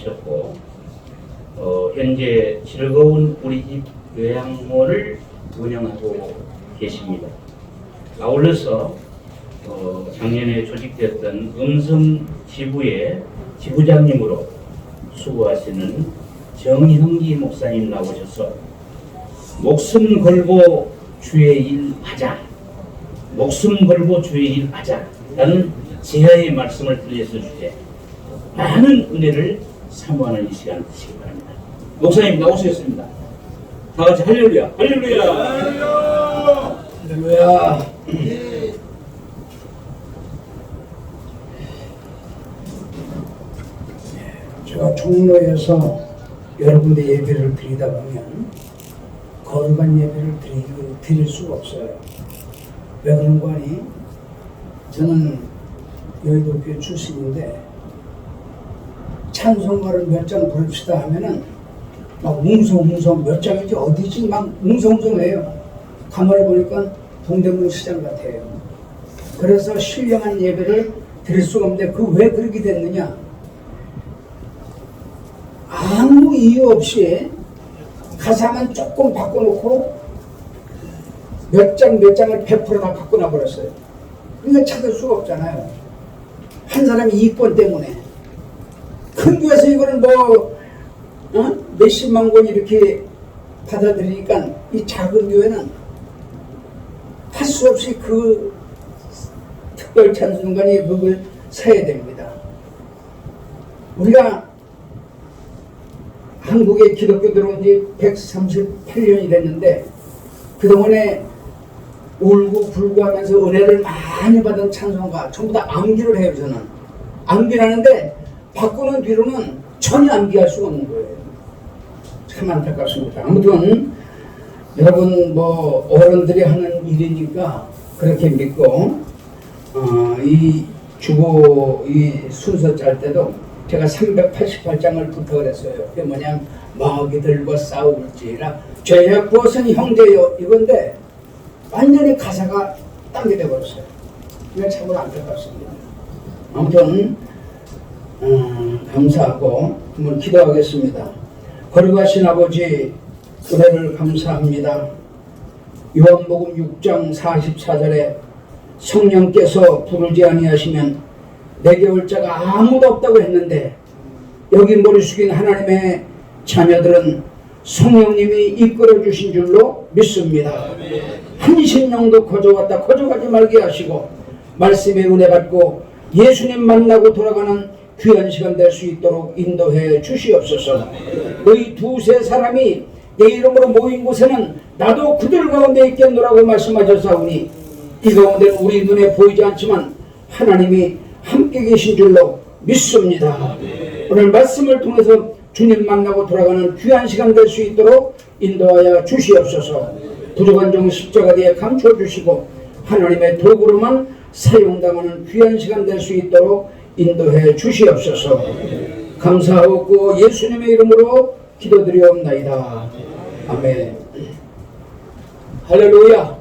하셨고 현재 즐거운 우리 집 요양원을 운영하고 계십니다. 아울러서 작년에 조직되었던 음성 지부의 지부장님으로 수고하시는 정형기 목사님 나오셔서 목숨 걸고 주의 일 하자, 목숨 걸고 주의 일 하자 라는 제야의 말씀을 들려서 주제 많은 은혜를 사모하는 이 시간 되시기 바랍니다. 목사님 나오셨습니다. 다 같이 할렐루야, 할렐루야, 할렐루야, 할렐루야. 제가 종로에서 여러 군데 예배를 드리다 보면 거룩한 예배를 드릴 수가 없어요. 왜 그런 거 아니? 저는 여의도 교회 출신인데 찬송가를 몇 장 부릅시다 하면은 막 웅성웅성 몇 장인지 어디지 막 웅성웅성해요. 가만히 보니까 동대문 시장 같아요. 그래서 신령한 예배를 드릴 수가 없는데 그 왜 그렇게 됐느냐? 아무 이유 없이 가사만 조금 바꿔놓고 몇 장을 100% 다 바꿔놔 버렸어요. 그러니까 찾을 수가 없잖아요. 한 사람이 이권 때문에. 큰 교회에서 이거를 몇십만 권 이렇게 받아들이니까 이 작은 교회는 할 수 없이 그 특별 찬송가니 그걸 사야 됩니다. 우리가 한국에 기독교 들어온 지 138년이 됐는데 그동안에 울고 불고 하면서 은혜를 많이 받은 찬송가 전부 다 암기를 해요. 저는 암기하는데 바꾸는 뒤로는 전혀 암기할 수가 없는 거예요. 참 안타깝습니다. 아무튼 여러분 어른들이 하는 일이니까 그렇게 믿고 이 주보 이 순서 짤 때도 제가 388장을 부탁을 했어요. 그게 뭐냐면 마귀들과 싸울지라 죄악 벗은 형제여 이건데 완전히 가사가 딴 게 돼버렸어요. 이건 참으로 안타깝습니다. 아무튼 감사하고 한번 기도하겠습니다. 거룩하신 아버지 은혜를 감사합니다. 요한복음 6장 44절에 성령께서 부르지 아니하시면 내게 올 자가 아무도 없다고 했는데 여기 머리 숙인 하나님의 자녀들은 성령님이 이끌어 주신 줄로 믿습니다. 한 심령도 거저왔다 거저가지 말게 하시고 말씀의 은혜 받고 예수님 만나고 돌아가는 귀한 시간 될 수 있도록 인도해 주시옵소서. 너희 두세 사람이 내 이름으로 모인 곳에는 나도 그들 가운데 있겠노라고 말씀하셨사오니 이 가운데는 우리 눈에 보이지 않지만 하나님이 함께 계신 줄로 믿습니다. 오늘 말씀을 통해서 주님 만나고 돌아가는 귀한 시간 될 수 있도록 인도하여 주시옵소서. 부족한 종 십자가에 감춰 주시고 하나님의 도구로만 사용당하는 귀한 시간 될 수 있도록 인도해 주시옵소서. 감사하고 예수님의 이름으로 기도드리옵나이다. 아멘. 할렐루야.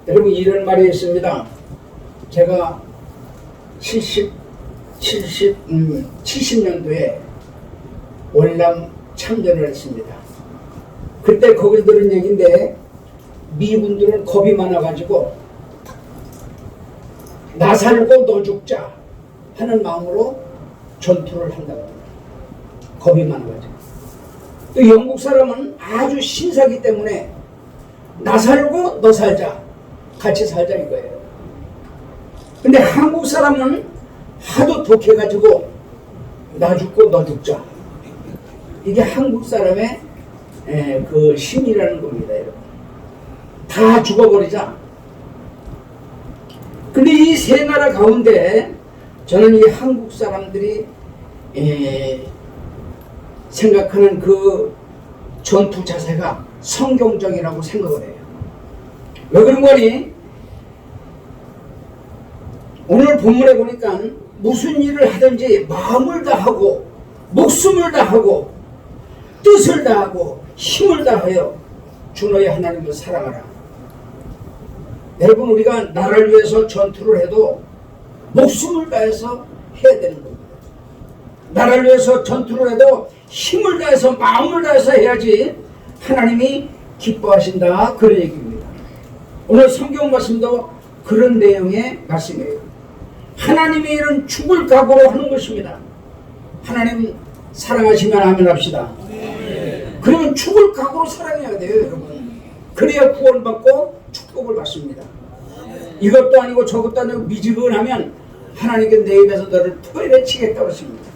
여러분 이런 말이 있습니다. 제가 70년도에 월남 참전을 했습니다. 그때 거기서 들은 얘기인데 미군들은 겁이 많아가지고 나 살고 너 죽자 하는 마음으로 전투를 한다고 합니다. 겁이 많아가지고. 또 영국 사람은 아주 신사기 때문에 나 살고 너 살자 같이 살자 이거예요. 근데 한국 사람은 하도 독해가지고 나 죽고 너 죽자. 이게 한국 사람의 그 심이라는 겁니다. 여러분. 다 죽어버리자. 근데 이 세 나라 가운데 저는 이 한국 사람들이 생각하는 그 전투 자세가 성경적이라고 생각을 해요. 왜 그런 거니? 오늘 본문에 보니까 무슨 일을 하든지 마음을 다하고 목숨을 다하고 뜻을 다하고 힘을 다하여 주 너의 하나님을 사랑하라. 여러분 우리가 나라를 위해서 전투를 해도 목숨을 다해서 해야 되는 겁니다. 나라를 위해서 전투를 해도 힘을 다해서 마음을 다해서 해야지 하나님이 기뻐하신다, 그런 얘기입니다. 오늘 성경 말씀도 그런 내용의 말씀이에요. 하나님의 일은 죽을 각오로 하는 것입니다. 하나님 사랑하시면 아멘 합시다. 그러면 죽을 각오로 사랑해야 돼요, 여러분. 그래야 구원받고 축복을 받습니다. 이것도 아니고 저것도 아니고 미지근하면 하나님께 내 입에서 너를 토해내치겠다고 했습니다.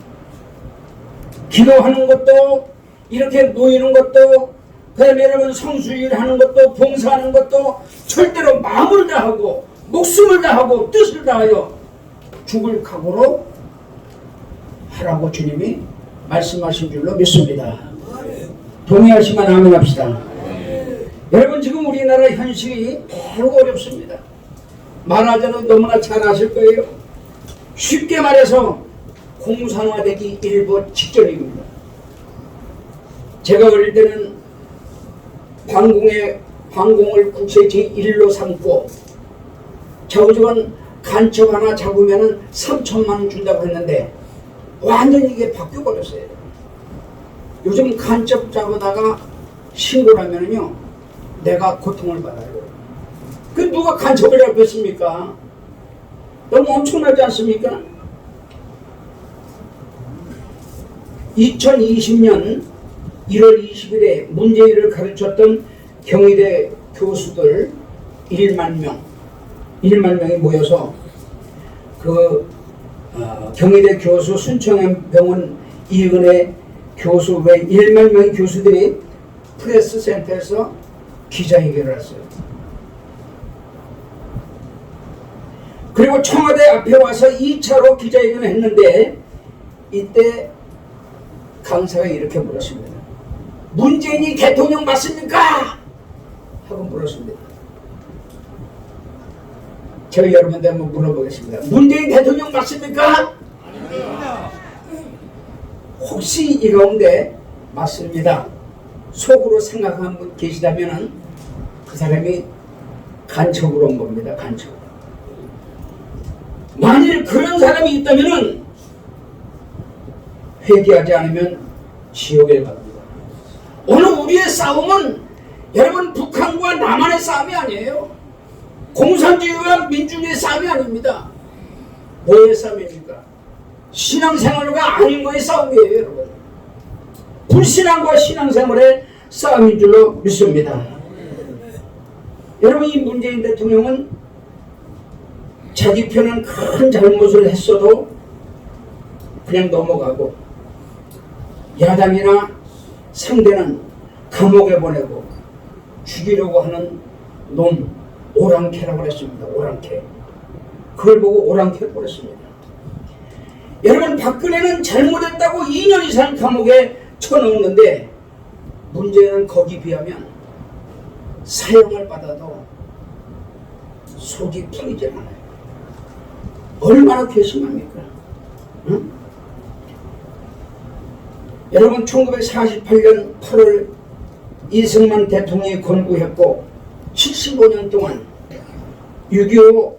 기도하는 것도, 이렇게 모이는 것도, 그 다음에 여러분 성수일 하는 것도, 봉사하는 것도 절대로 마음을 다하고 목숨을 다하고 뜻을 다하여 죽을 각오로 하라고 주님이 말씀하신 줄로 믿습니다. 동의하시면 아멘 합시다. 여러분, 지금 우리나라 현실이 매우 어렵습니다. 말하자면 너무나 잘 아실 거예요. 쉽게 말해서 공산화되기 일보 직전입니다. 제가 어릴 때는 관공을 국세 제1로 삼고 저우지간 간첩 하나 잡으면 3천만 원 준다고 했는데 완전히 이게 바뀌어버렸어요. 요즘 간첩 잡아다가 신고를 하면요 내가 고통을 받아요. 그 누가 간첩을 잡혔습니까? 너무 엄청나지 않습니까? 2020년 1월 20일에 문재인을 가르쳤던 경희대 교수들 1만 명이 모여서 경희대 교수, 순천병원 이은혜 교수 외 1만 명의 교수들이 프레스센터에서 기자회견을 했어요. 그리고 청와대 앞에 와서 2차로 기자회견을 했는데 이때 강사가 이렇게 물었습니다. 문재인이 대통령 맞습니까? 하고 물었습니다. 제가 여러분들 한번 물어보겠습니다. 문재인 대통령 맞습니까? 아닙니다. 혹시 이 가운데 맞습니다, 속으로 생각한 분 계시다면 그 사람이 간첩으로 온 겁니다. 간첩. 만일 그런 사람이 있다면 회개하지 않으면 지옥에 갑니다. 오늘 우리의 싸움은 여러분 북한과 남한의 싸움이 아니에요. 공산주의와 민주주의의 싸움이 아닙니다. 뭐의 싸움입니까? 신앙생활과 아닌 거의 싸움이에요, 여러분. 불신앙과 신앙생활의 싸움인 줄로 믿습니다. 여러분, 이 문재인 대통령은 자기 편은 큰 잘못을 했어도 그냥 넘어가고 야당이나 상대는 감옥에 보내고 죽이려고 하는 놈, 오랑캐라고 했습니다. 오랑캐. 그걸 보고 오랑캐를 보냈습니다. 여러분, 박근혜는 잘못했다고 2년 이상 감옥에 쳐넣는데 문제는 거기 비하면 사형을 받아도 속이 풀리지 않아요. 얼마나 괘씸합니까? 응? 여러분, 1948년 8월 이승만 대통령이 건국했고 75년 동안 6.25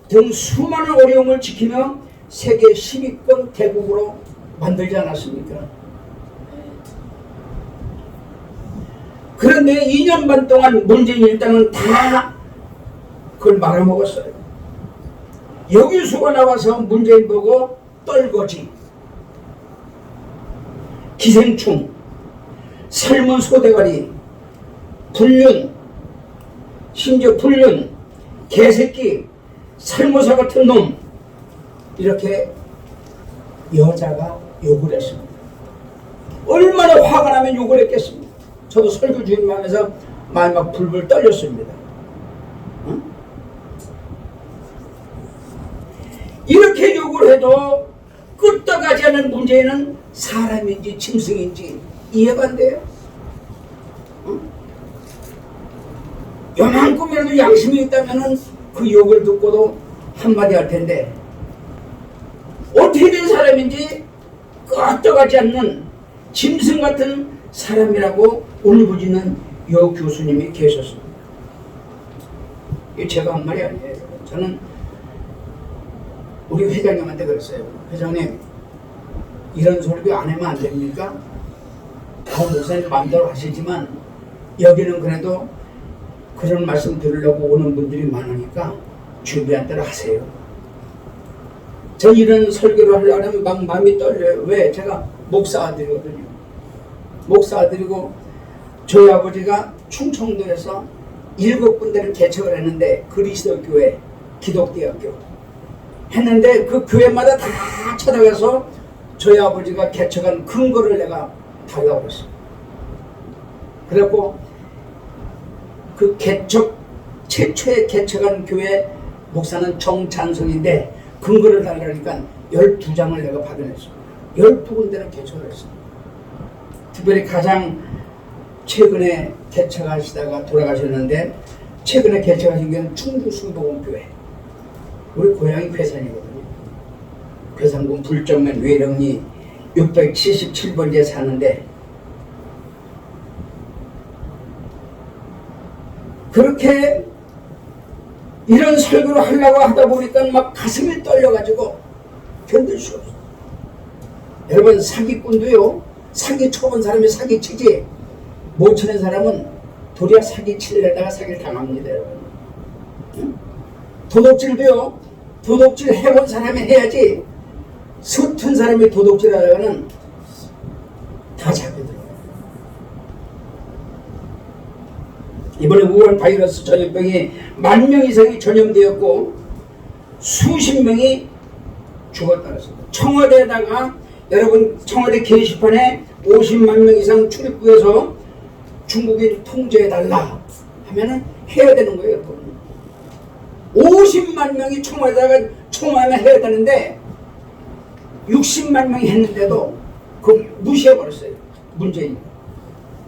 등 수많은 어려움을 지키며 세계 10위권 대국으로 만들지 않았습니까? 그런데 2년 반 동안 문재인 일당은 다 그걸 말아먹었어요. 여기수가 나와서 문재인 보고 떨거지, 기생충, 삶은 소대가리, 불륜, 심지어 불륜, 개새끼, 살모사 같은 놈, 이렇게 여자가 욕을 했습니다. 얼마나 화가 나면 욕을 했겠습니까? 저도 설교 주임하면서 많이 막 불불 떨렸습니다. 응? 이렇게 욕을 해도 끄떡하지 않은 문재인은 사람인지 짐승인지 이해가 안 돼요. 응? 요만큼이라도 양심이 있다면 그 욕을 듣고도 한마디 할 텐데 어떻게 된 사람인지 끄떡하지 않는 짐승 같은 사람이라고 울부짖는 여 교수님이 계셨습니다. 이게 제가 한 말이 아니에요. 저는 우리 회장님한테 그랬어요. 회장님, 이런 설교 안 하면 안 됩니까? 목사님 마음대로 하시지만 여기는 그래도 그런 말씀 들으려고 오는 분들이 많으니까 준비한 대로 하세요. 전 이런 설교를 하려면 막 마음이 떨려요. 왜? 제가 목사 아들이거든요. 목사 아들이고 저희 아버지가 충청도에서 7군데를 개척을 했는데 그리스도교회, 기독대학교 했는데 그 교회마다 다 찾아가서 저희 아버지가 개척한 근거를 내가 달라고 그랬어요. 그래갖고 그 최초에 개척한 교회 목사는 정찬성인데 근거를 달라니까 12장을 내가 받아냈습니다. 12군데를 개척을 했어요. 특별히 가장 최근에 개척하시다가 돌아가셨는데 최근에 개척하신 게 충주순복음교회. 우리 고향이 괴산이거든요. 괴산군 불정면 외령리 677번지에 사는데 그렇게 이런 설교를 하려고 하다 보니까 막 가슴이 떨려가지고 견딜 수 없어요. 여러분 사기꾼도요, 사기 쳐본 사람이 사기치지 못 치는 사람은 도리어 사기치려다가 사기를 당합니다. 여러분. 응? 도둑질도요, 도둑질 해본 사람이 해야지 서툰 사람이 도둑질 하다가는 다 잡혀들어요. 이번에 우한 바이러스 전염병이 10,000명 이상이 전염되었고 수십 명이 죽었다고 했습니다. 청와대에다가 여러분 청와대 게시판에 50만 명 이상 출입구에서 중국인 통제해달라 하면은 해야 되는 거예요. 여러분. 50만 명이 청와대에다가 청와대만 해야 되는데 60만 명이 했는데도 그 무시해버렸어요. 문재인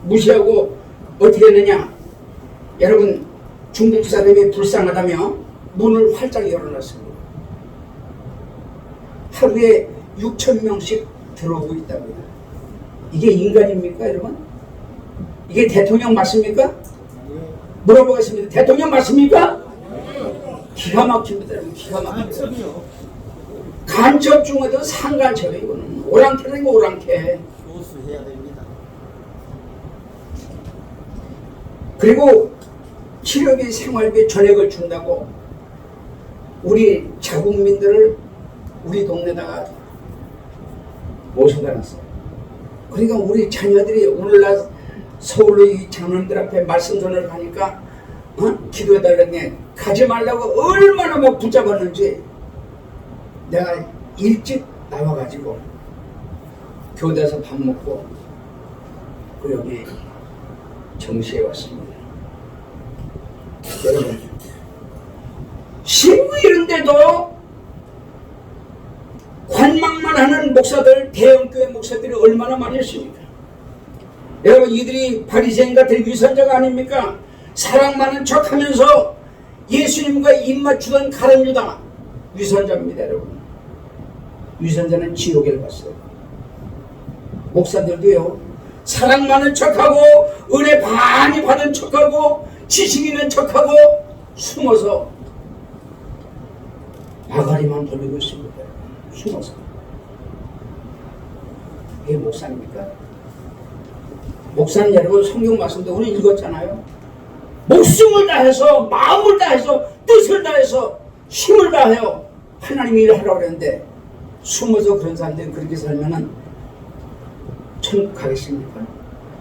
무시하고 어떻게 했느냐, 여러분 중국 사람이 불쌍하다며 문을 활짝 열어놨습니다. 하루에 6,000명씩 들어오고 있답니다. 이게 인간입니까 여러분? 이게 대통령 맞습니까? 물어보겠습니다. 대통령 맞습니까? 기가 막힙니다. 여러분. 기가 막힙니다. 간첩 중에도 상간첩이에요. 이거는 오랑캐는 오랑캐. 조수해야 됩니다. 그리고 치료비, 생활비, 전액을 준다고 우리 자국민들을 우리 동네다가 모셔다 놨어요. 그러니까 우리 자녀들이 오늘날 서울로 이 장로님들 앞에 말씀 전을 가니까 기도해달라는 게 가지 말라고 얼마나 막 붙잡았는지 내가 일찍 나와가지고 교대에서 밥 먹고 그 여기 정시에 왔습니다. 여러분 신부 이런데도 관망만 하는 목사들, 대형교회 목사들이 얼마나 많이 있습니까? 여러분 이들이 바리새인 같은 위선자가 아닙니까? 사랑 많은 척하면서 예수님과 입맞추던 가룟 유다 위선자입니다. 여러분 위선자는 지옥을 갔어요. 목사들도요 사랑 많은 척하고 은혜 많이 받은 척하고 지식 있는 척하고 숨어서 아가리만 벌리고 있습니다. 숨어서. 이게 목사입니까? 목사는 여러분 성경 말씀도 우리 읽었잖아요. 목숨을 다해서 마음을 다해서 뜻을 다해서 힘을 다해요 하나님이 일하라고 그랬는데 숨어서 그런 사람들이 그렇게 살면은 천국 가겠습니까?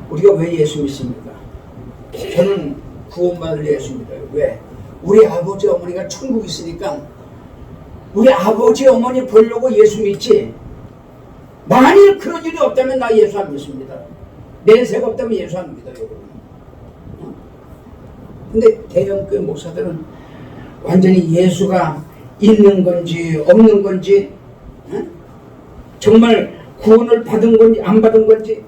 우리가 왜 예수 믿습니까? 저는 구원받을 예수 믿어요. 왜? 우리 아버지 어머니가 천국 있으니까 우리 아버지 어머니 보려고 예수 믿지, 만일 그런 일이 없다면 나 예수 안 믿습니다. 내세가 없다면 예수 안 믿어요. 근데 대형교회 목사들은 완전히 예수가 있는 건지 없는 건지, 정말 구원을 받은 건지 안 받은 건지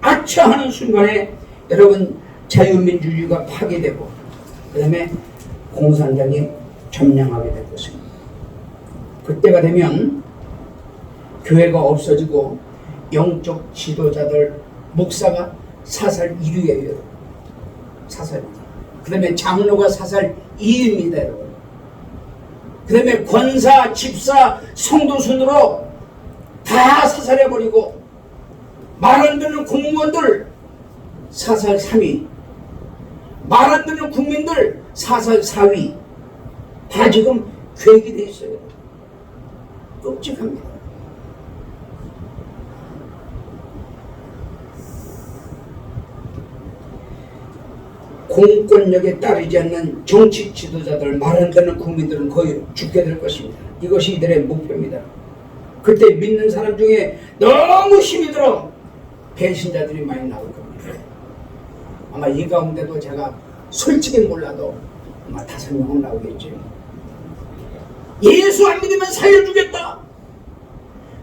아차하는 순간에 여러분 자유민주주의가 파괴되고 그 다음에 공산당이 점령하게 될 것입니다. 그때가 되면 교회가 없어지고 영적 지도자들, 목사가 사살 1위예요. 사살 1위. 그 다음에 장로가 사살 2위입니다. 여러분. 그 다음에 권사, 집사, 성도 순으로 다 사살해버리고 말 안 듣는 공무원들 사살 3위, 말 안 듣는 국민들 사살 4위 다 지금 계획이 돼 있어요. 끔찍합니다. 공권력에 따르지 않는 정치 지도자들, 말 안 듣는 국민들은 거의 죽게 될 것입니다. 이것이 이들의 목표입니다. 그때 믿는 사람 중에 너무 힘이 들어 배신자들이 많이 나올 겁니다. 아마 이 가운데도 제가 솔직히 몰라도 아마 5명은 나오겠죠. 예수 안 믿으면 살려주겠다,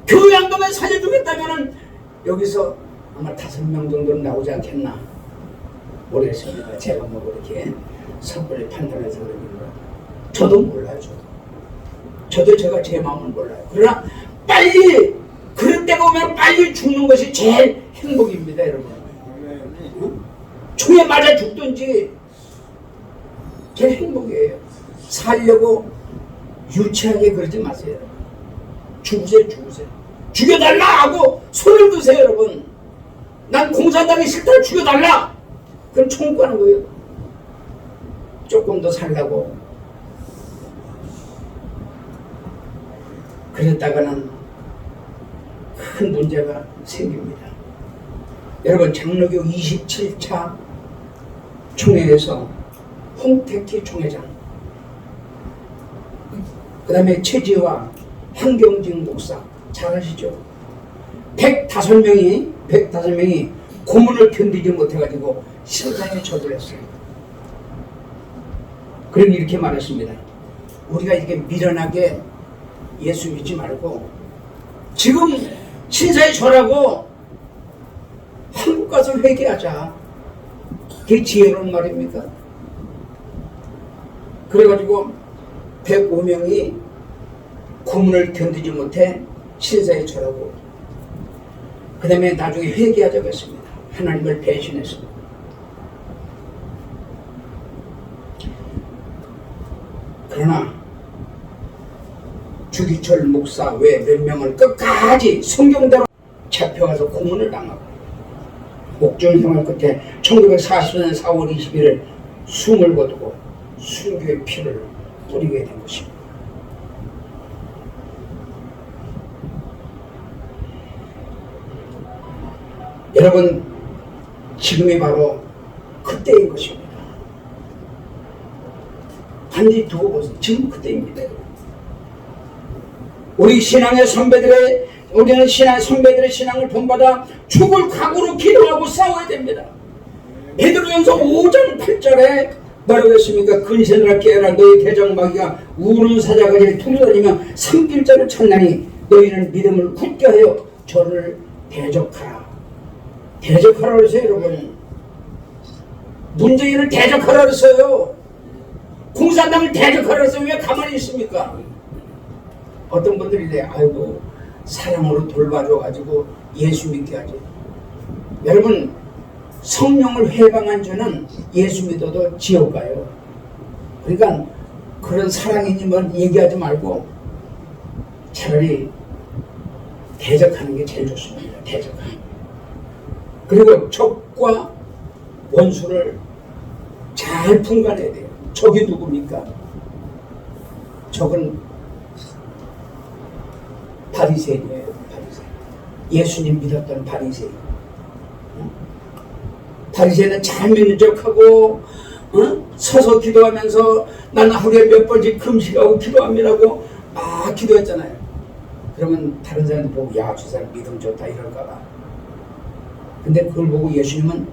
교회 안 가면 살려주겠다면은 여기서 아마 5명 정도는 나오지 않겠나 모르겠습니다. 제가 뭐 그렇게 섣불리 판단해서 그러기는 저도 몰라요. 저도 제가 제 마음을 몰라요. 그러나 빨리 그런 때가 오면 빨리 죽는 것이 제일 행복입니다, 여러분. 총에 맞아 죽든지 제일 행복이에요. 살려고 유치하게 그러지 마세요. 죽으세요. 죽여달라 하고 손을 드세요, 여러분. 난 공산당이 싫다, 죽여달라. 그럼 총 쏘는 거예요. 조금 더 살라고. 그랬다가는 큰 문제가 생깁니다. 여러분, 장로교 27차 총회에서 홍택희 총회장, 그 다음에 최지와 한경직 목사 잘 아시죠? 105명이 고문을 견디지 못해가지고 신상에 처돌했어요. 그러니 이렇게 말했습니다. 우리가 이렇게 미련하게 예수 믿지 말고 지금 신사에 절하고 한국 가서 회개하자. 그게 지혜로운 말입니까? 그래가지고 105명이 고문을 견디지 못해 신사에 절하고 그 다음에 나중에 회개하자고 했습니다. 하나님을 배신했습니다. 그러나 주기철 목사 외 몇 명은 끝까지 성경대로 잡혀가서 고문을 당하고 목전 생활 끝에 1940년 4월 21일 숨을 거두고 순교의 피를 뿌리게 된 것입니다. 여러분, 지금이 바로 그때인 것입니다. 반드시 두고 보세요. 지금 그때입니다. 우리는 신앙의 선배들의 신앙을 본받아 죽을 각오로 기도하고 싸워야 됩니다. 베드로전서 5장 8절에 뭐라고 했습니까? 근신하라 깨어라, 너희 대적마귀가 우는 사자같이 투르다니며 삼킬자를 찾나니 너희는 믿음을 굳게 하여 저를 대적하라. 대적하라 그랬어요, 여러분. 문재인을 대적하라 그랬어요. 공산당을 대적하라 그랬어요. 왜 가만히 있습니까? 어떤 분들이 이래, 아이고 사랑으로 돌봐줘가지고 예수 믿게 하지. 여러분, 성령을 회방한 자는 예수 믿어도 지옥 가요. 그러니까 그런 사랑이니 뭐 얘기하지 말고 차라리 대적하는 게 제일 좋습니다. 대적하는 게. 그리고 적과 원수를 잘 분간해야 돼요. 적이 누굽니까? 적은 바리새인이에요. 바리새인. 예수님 믿었던 바리새인. 바리새인은 잘 믿는 척하고 서서 기도하면서 나는 하루에 몇 번씩 금식하고 기도합니다고 막 기도했잖아요. 그러면 다른 사람들 보고 야, 저 사람 믿음 좋다 이럴까봐. 근데 그걸 보고 예수님은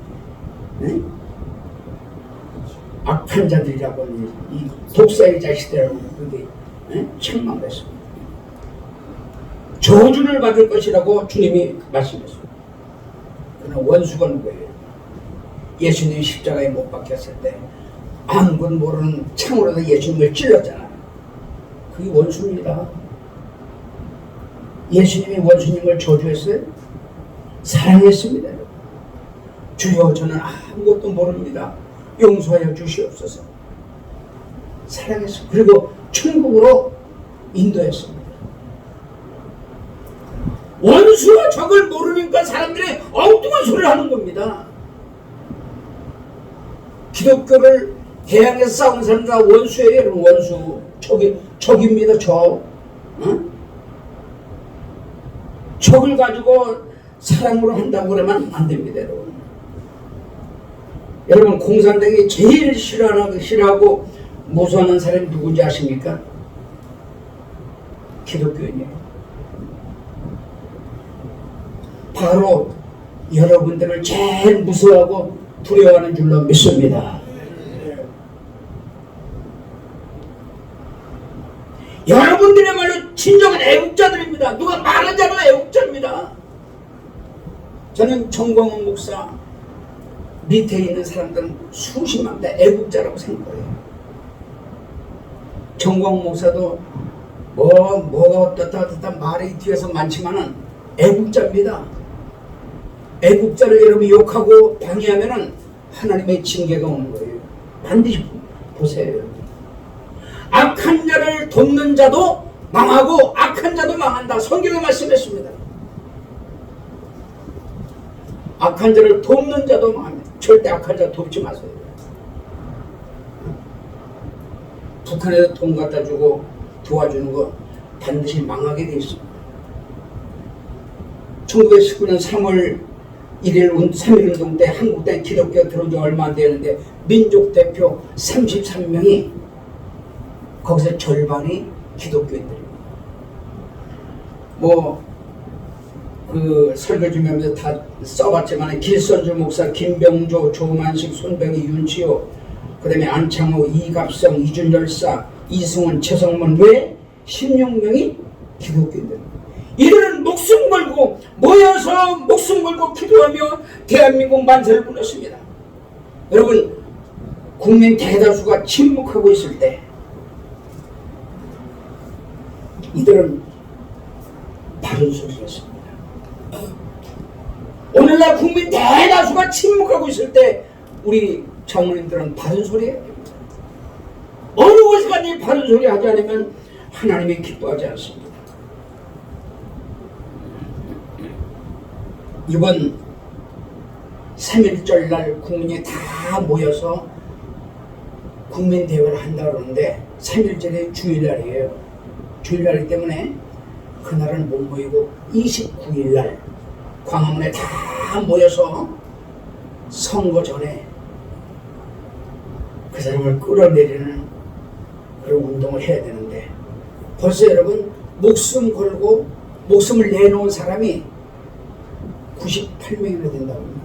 악한 자들이라고 이 독사의 자식들이라고 그게 책망했습니다. 저주를 받을 것이라고 주님이 말씀했어요. 그러나 원수가 누구예요? 예수님이 십자가에 못 박혔을 때 아무것도 모르는 창으로다 예수님을 찔렀잖아요. 그게 원수입니다. 예수님이 원수님을 저주했어요? 사랑했습니다. 주여, 저는 아무것도 모릅니다. 용서하여 주시옵소서. 사랑했어요. 그리고 천국으로 인도했습니다. 원수와 적을 모르니까 사람들이 엉뚱한 소리를 하는 겁니다. 기독교를 대항해서 싸우는 사람들 다 원수예요. 여러분. 원수. 적입니다. 적. 응? 적을 가지고 사랑으로 한다고 그러면 안 됩니다. 여러분. 여러분, 공산당이 제일 싫어하고 무서워하는 사람이 누군지 아십니까? 기독교인이에요. 바로 여러분들을 제일 무서워하고 두려워하는 줄로 믿습니다. 여러분들이야말로 진정한 애국자들입니다. 누가 말하지 않아도 애국자입니다. 저는 정광훈 목사 밑에 있는 사람들은 수십만 대 애국자라고 생각해요. 정광훈 목사도 뭐가 어떻다 말이 뒤에서 많지만은 애국자입니다. 애국자를 여러분이 욕하고 방해하면은 하나님의 징계가 오는 거예요. 반드시 보세요. 악한 자를 돕는 자도 망하고 악한 자도 망한다. 성경에 말씀했습니다. 악한 자를 돕는 자도 망합니다. 절대 악한 자 돕지 마세요. 북한에서 돈 갖다 주고 도와주는 거 반드시 망하게 돼 있습니다. 1919년 3월 1일 3.1 운동 때 한국 땅에 기독교가 들어온 지 얼마 안 되는데 민족 대표 33명이 거기서 절반이 기독교인들입니다. 그 설교 준비하면서 다 써봤지만 길선주 목사, 김병조, 조만식, 손병희, 윤치호, 그 다음에 안창호, 이갑성, 이준열사, 이승원, 최성문 외 16명이 기독교인들입니다. 이들은 목숨 걸고 모여서 목숨 걸고 기도하며 대한민국 만세를 불렀습니다. 여러분, 국민 대다수가 침묵하고 있을 때 이들은 바른 소리를 했습니다. 오늘날 국민 대다수가 침묵하고 있을 때 우리 장로님들은 바른 소리 해야 됩니다. 어느 곳에 가든지 바른 소리 하지 않으면 하나님이 기뻐하지 않습니다. 이번 3.1절 날 국민이 다 모여서 국민대회를 한다 그러는데 3.1절이 주일날이에요. 주일날이기 때문에 그날은 못 모이고 29일날 광화문에 다 모여서 선거 전에 그 사람을 끌어내리는 그런 운동을 해야 되는데 벌써 여러분 목숨 걸고 목숨을 내놓은 사람이 98명이나 된다고 합니다.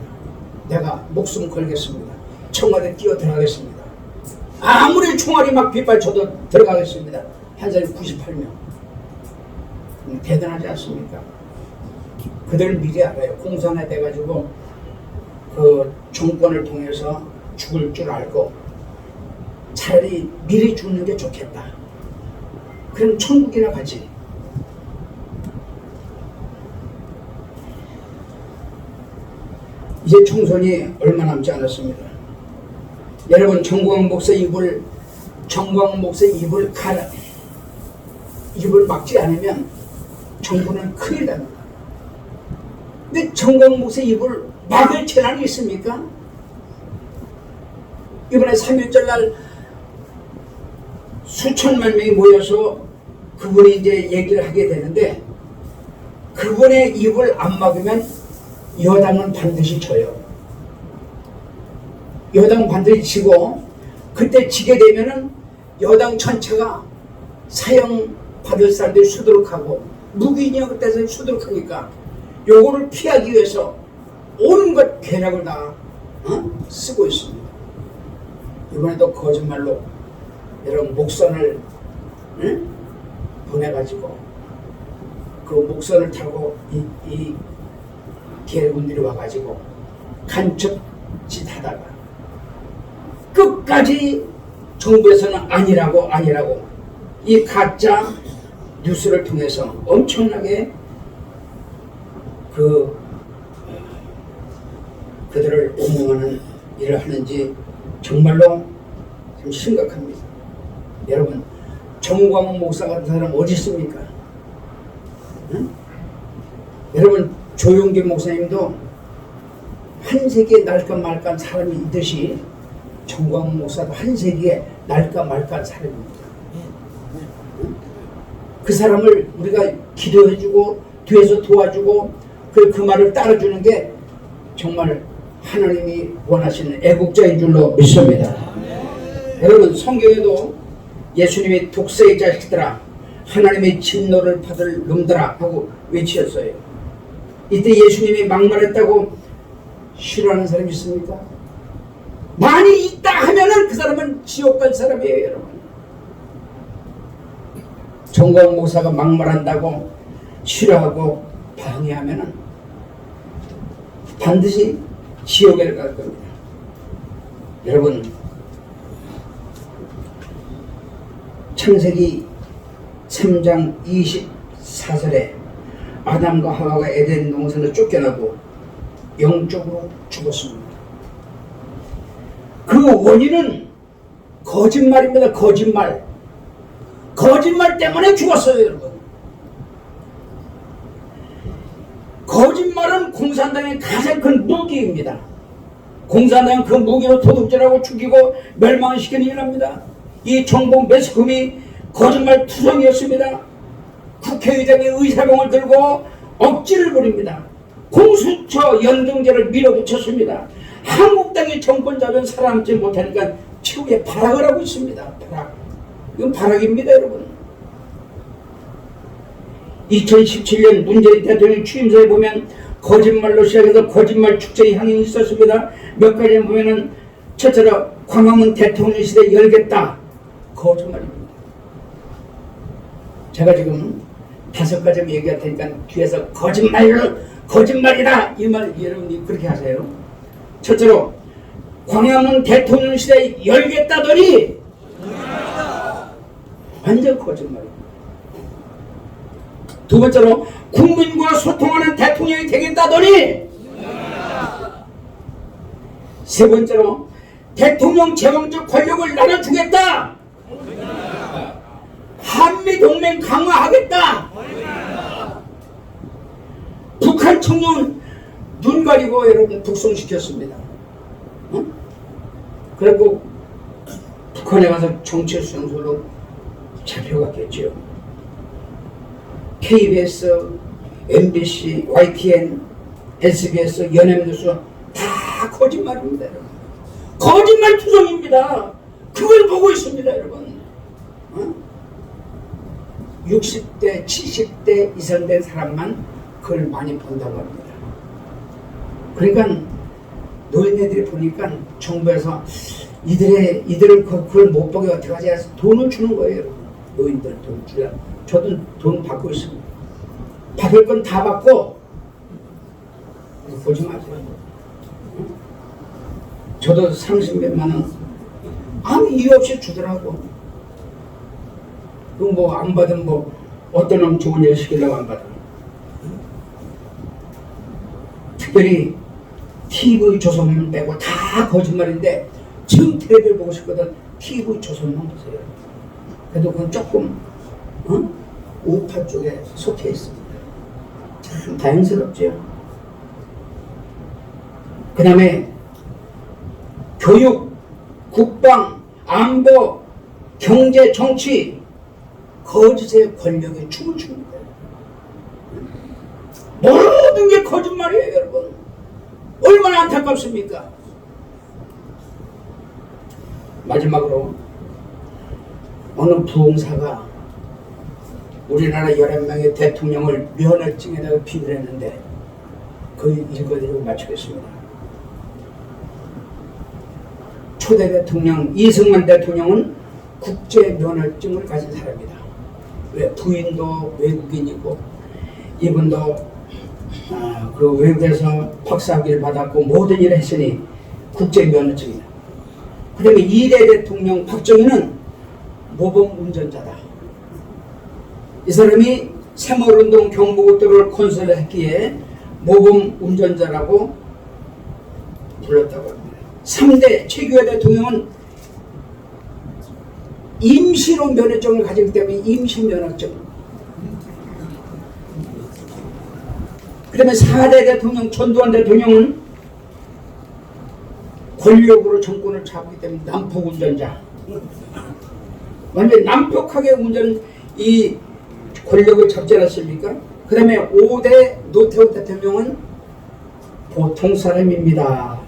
내가 목숨 걸겠습니다. 청와대 뛰어 들어가겠습니다. 아무리 총알이 막 빗발쳐도 들어가겠습니다. 한 사람이 98명. 대단하지 않습니까? 그들은 미리 알아요. 공산화 돼가지고 그 정권을 통해서 죽을 줄 알고 차라리 미리 죽는 게 좋겠다. 그럼 천국이나 가지. 이제 총선이 얼마 남지 않았습니다. 여러분, 정광훈 목사 입을 막지 않으면 정부는 큰일 납니다. 근데 정광훈 목사 입을 막을 재난이 있습니까? 이번에 3.1절 날 수천만 명이 모여서 그분이 이제 얘기를 하게 되는데 그분의 입을 안 막으면 여당은 반드시 져요. 여당 반드시 지고 그때 지게 되면은 여당 전체가 사형 받을 사람들이 수두룩하고 무기징역 그때서 수두룩하니까 요거를 피하기 위해서 온갖 계략을 다 쓰고 있습니다. 이번에도 거짓말로 여러분 목선을 보내가지고 그 목선을 타고 이 계군들이 와가지고 간첩짓 하다가 끝까지 정부에서는 아니라고 이 가짜 뉴스를 통해서 엄청나게 그들을 옹호하는 일을 하는지 정말로 좀 심각합니다. 여러분, 정광훈 목사 같은 사람 어디 있습니까? 응? 조용기 목사님도 한 세기에 날까 말까 사람이 있듯이 정광훈 목사도 한 세기에 날까 말까 사람입니다. 그 사람을 우리가 기도해주고 뒤에서 도와주고 그 말을 따라주는 게 정말 하나님이 원하시는 애국자인 줄로 믿습니다. 여러분, 성경에도 예수님이 독세의 자식들아 하나님의 진노를 받을 놈들아 하고 외치셨어요. 이때 예수님이 막말했다고 싫어하는 사람이 있습니까? 많이 있다 하면은 그 사람은 지옥 갈 사람이에요, 여러분. 정광 목사가 막말한다고 싫어하고 방해하면은 반드시 지옥에 갈 겁니다. 여러분, 창세기 3장 24절에 아담과 하와가 에덴 동산을 쫓겨나고 영적으로 죽었습니다. 그 원인은 거짓말입니다. 거짓말. 거짓말 때문에 죽었어요, 여러분. 거짓말은 공산당의 가장 큰 무기입니다. 공산당은 그 무기로 도둑질하고 죽이고 멸망시키는 일합니다. 이 정보 매스컴이 거짓말 투성이었습니다. 국회의장이 의사봉을 들고 억지를 부립니다. 공수처 연동제를 밀어붙였습니다. 한국당이 정권 잡은 살아남지 못하니까 최후의 발악을 하고 있습니다. 발악. 이건 발악입니다, 여러분. 2017년 문재인 대통령 취임사에 보면 거짓말로 시작해서 거짓말 축제의 향연이 있었습니다. 몇 가지 보면은 첫째로 광화문 대통령실에 열겠다. 거짓말입니다. 제가 지금 5가지 얘기할 테니까 뒤에서 거짓말이다 이 말 여러분이 그렇게 하세요. 첫째로 광화문 대통령실에 열겠다더니 완전 거짓말입니다. 두 번째로 국민과 소통하는 대통령이 되겠다더니 세 번째로 대통령 제왕적 권력을 나눠주겠다. 한미동맹 강화하겠다. 북한 청년 눈 가리고 여러분 북송시켰습니다. 그리고 북한에 가서 정치수용소로 잡혀갔겠죠. KBS, MBC, YTN, SBS, 연합뉴스 다 거짓말입니다, 여러분. 거짓말 투성입니다. 그걸 보고 있습니다, 여러분. 60대, 70대 이상 된 사람만 그걸 많이 본다고 합니다. 그러니까 노인네들이 보니까 정부에서 이들을 그걸 못 보게 어떻게 하지 해서 돈을 주는 거예요, 여러분. 노인들 돈 주려. 저도 돈 받고 있습니다. 받을 건 다 받고 보지 마세요. 저도 30몇만 원 아무 이유 없이 주더라고. 그 뭐 안 받으면 뭐 어떤 놈 좋은 일 시키려고 안 받아. 특별히 TV 조선만 빼고 다 거짓말인데 지금 텔레비를 보고 싶거든. TV 조선만 보세요. 그래도 그건 조금 우파 쪽에 속해 있습니다. 참 다행스럽죠. 그 다음에 교육, 국방, 안보, 경제, 정치 거짓의 권력에 춤을 춥니다. 모든 게 거짓말이에요, 여러분. 얼마나 안타깝습니까? 마지막으로 어느 부흥사가 우리나라 11명의 대통령을 면허증에다가 비를 했는데 그 읽어드리고 마치겠습니다. 초대 대통령 이승만 대통령은 국제 면허증을 가진 사람이다. 왜? 부인도 외국인이고 이분도 그 외국에서 박사학위를 받았고 모든 일을 했으니 국제 면허증이다. 그 다음에 2대 대통령 박정희는 모범 운전자다. 이 사람이 새마을운동 경부고도로를 건설했기에 모범 운전자라고 불렀다고 합니다. 3대 최규하 대통령은 임시로 면허증을 가지기 때문에 임시 면허증. 그 그다음에 4대 대통령 전두환 대통령은 권력으로 정권을 잡기 때문에 난폭 운전자, 완전 난폭하게 이 권력을 잡지 않았습니까? 그 다음에 5대 노태우 대통령은 보통 사람입니다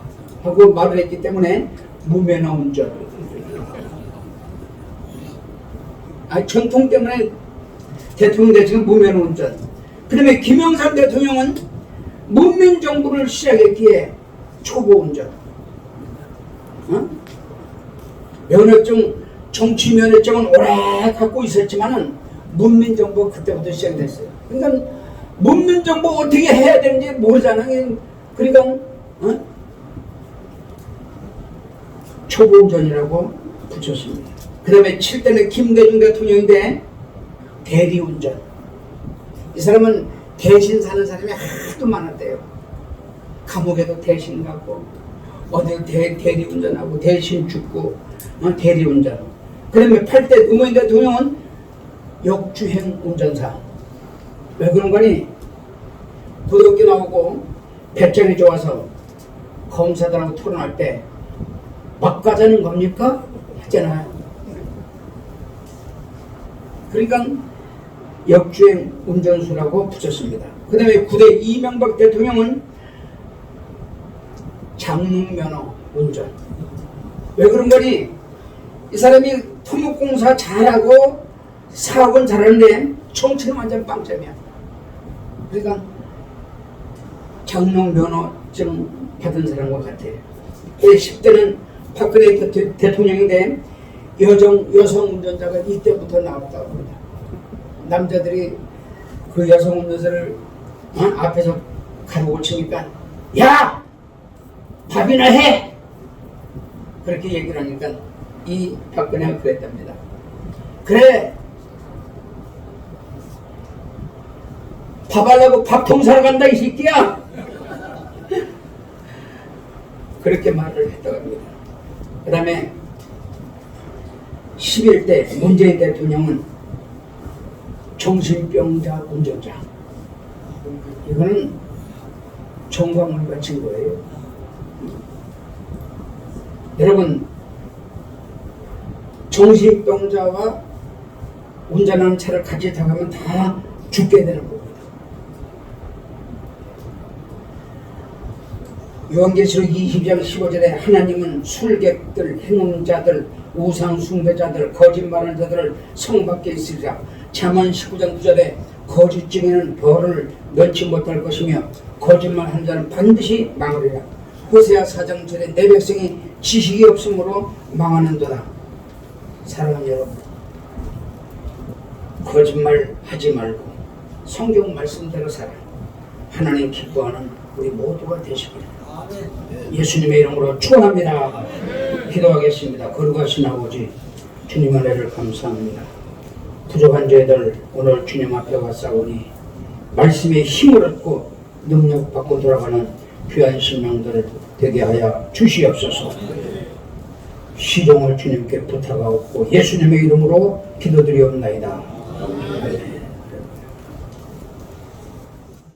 하고 말을 했기 때문에 무면허 운전. 전통 때문에 대통령 대통령 무면허 운전. 그 다음에 김영삼 대통령은 문민정부를 시작했기에 초보 운전. 면허증, 정치 면허증은 오래 갖고 있었지만은 문민정부가 그때부터 시작됐어요. 그러니까 문민정부 어떻게 해야 되는지 모르잖아요. 그러니까 초보운전이라고 붙였습니다. 그 다음에 7대는 김대중 대통령인데 대리운전. 이 사람은 대신 사는 사람이 하도 많았대요. 감옥에도 대신 가고 어디 대리운전하고 대신 죽고 대리운전. 그 다음에 8대 노무현 대통령은 역주행 운전사. 왜 그런 거니? 고등학교 나오고 배짱이 좋아서 검사들하고 토론할 때 막 가자는 겁니까? 했잖아요. 그러니까 역주행 운전수라고 붙였습니다. 그 다음에 9대 이명박 대통령은 장롱면허 운전. 왜 그런 거니? 이 사람이 토목공사 잘하고 사업은 잘하는데 정치는 완전 빵점이야. 그러니까 장롱면허증 받은 사람과 같아요. 10대는 박근혜 대통령인데 여성 운전자가 이때부터 나왔다고 합니다. 남자들이 그 여성 운전자를 앞에서 가로고 치니까 야! 밥이나 해! 그렇게 얘기를 하니까 이 박근혜가 그랬답니다. 그래! 밥 하려고 밥통 사러 간다 이 새끼야! 그렇게 말을 했다고 합니다. 그 다음에 11대 문재인 대통령은 정신병자 운전자. 이거는 정광훈이가 친 거예요. 여러분, 정신병자와 운전하는 차를 같이 타가면 다 죽게 되는 겁니다. 요한계시록 20장 15절에 하나님은 술객들, 행운자들, 우상 숭배자들, 거짓말하는 자들을 성 밖에 있으리라. 잠언 19장 9절에 거짓 증인은 벌을 면치 못할 것이며 거짓말하는 자는 반드시 망하리라. 호세아 4장 7절에 내 백성이 지식이 없으므로 망하는도다. 사랑하는 여러분, 거짓말 하지 말고 성경 말씀대로 살아 하나님 기뻐하는 우리 모두가 되시기를 예수님의 이름으로 축원합니다. 기도하겠습니다. 거룩하신 아버지, 주님 은혜를 감사합니다. 부족한 저희들 오늘 주님 앞에 왔사오니 말씀의 힘을 얻고 능력받고 돌아가는 귀한 신명들을 되게 하여 주시옵소서. 시종을 주님께 부탁하옵고 예수님의 이름으로 기도드리옵나이다.